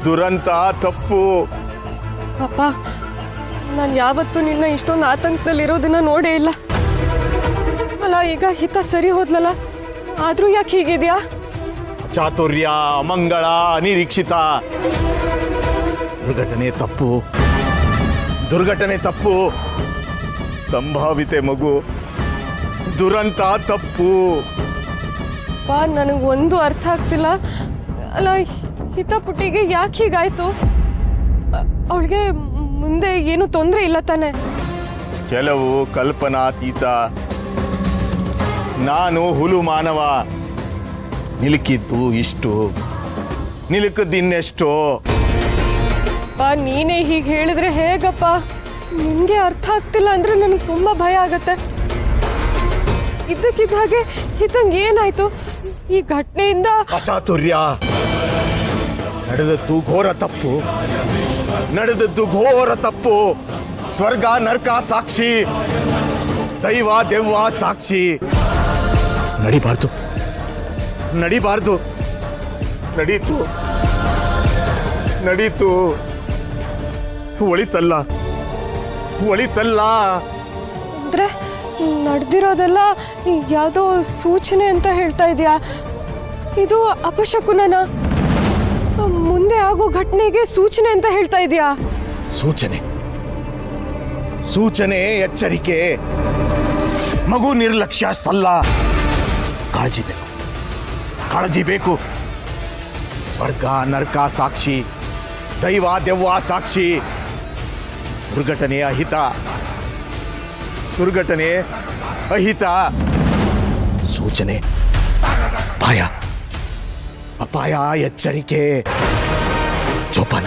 ದುರಂತ ತಪ್ಪು. ಅಪ್ಪ, ನಾನು ಯಾವತ್ತೂ ನಿನ್ನ ಇಷ್ಟೊಂದು ಆತಂಕದಲ್ಲಿರೋದನ್ನ ನೋಡೇ ಇಲ್ಲ. ಅಲ್ಲ, ಈಗ ಹಿತ ಸರಿ ಹೋದ್ಲಲ್ಲ, ಆದ್ರೂ ಯಾಕೆ ಹೀಗಿದ್ಯಾ? ಚಾತುರ್ಯ, ಅಮಂಗಳ, ಅನಿರೀಕ್ಷಿತ. ದುರ್ಘಟನೆ ತಪ್ಪು. ಸಂಭಾವಿತೆ ಮಗು. ದುರಂತ ತಪ್ಪು. ಅಪ್ಪ, ನನಗೊಂದು ಅರ್ಥ ಆಗ್ತಿಲ್ಲ. ಅಲ್ಲ, ಹಿತಪುಟ್ಟಿಗೆ ಯಾಕೆ ಹೀಗಾಯ್ತು? ಅವಳಿಗೆ ಮುಂದೆ ಏನು ತೊಂದರೆ ಇಲ್ಲ ತಾನೆ? ಕೆಲವು ಕಲ್ಪನಾತೀತ. ನಾನು ಹುಲು ಮಾನವ. ನಿಲುಕಿದ್ದು ಇಷ್ಟು, ನಿಲುಕದಿನ್ನೆಷ್ಟು. ಅಪ್ಪ, ನೀನೇ ಹೀಗೆ ಹೇಳಿದ್ರೆ ಹೇಗಪ್ಪ? ನಿನ್ಗೆ ಅರ್ಥ ಆಗ್ತಿಲ್ಲ ಅಂದ್ರೆ ನನಗೆ ತುಂಬಾ ಭಯ ಆಗತ್ತೆ. ಇದ್ದಕ್ಕಿದ್ದ ಹಾಗೆ ಹಿತಂಗ್ ಏನಾಯ್ತು? ಈ ಘಟನೆಯಿಂದ ಅಚಾತುರ್ಯ. ನಡೆದದ್ದು ಘೋರ ತಪ್ಪು. ಸ್ವರ್ಗ ನರ್ಕ ಸಾಕ್ಷಿ, ದೈವ ದೆವ್ವ ಸಾಕ್ಷಿ. ನಡಿಬಾರ್ದು. ನಡೀತು. ಒಳಿತಲ್ಲ. ಅಂದ್ರೆ ನಡೆದಿರೋದೆಲ್ಲ ಯಾವುದೋ ಸೂಚನೆ ಅಂತ ಹೇಳ್ತಾ ಇದೆಯಾ? ಇದು ಅಪಶಕುನನ? ಮುಂದೆ ಆಗೋ ಘಟನೆಗೆ ಸೂಚನೆ ಅಂತ ಹೇಳ್ತಾ ಇದೆಯಾ? ಸೂಚನೆ, ಎಚ್ಚರಿಕೆ. ಮಗು ನಿರ್ಲಕ್ಷ್ಯ ಸಲ್ಲ. ಕಾಳಜಿ ಬೇಕು. ಸ್ವರ್ಗ ನರ್ಕ ಸಾಕ್ಷಿ, ದೈವ ದೆವ್ವ ಸಾಕ್ಷಿ. ದುರ್ಘಟನೆ ಅಹಿತ. ಸೂಚನೆ ಅಪಾಯ, ಎಚ್ಚರಿಕೆ. ಜೋಪಾನ.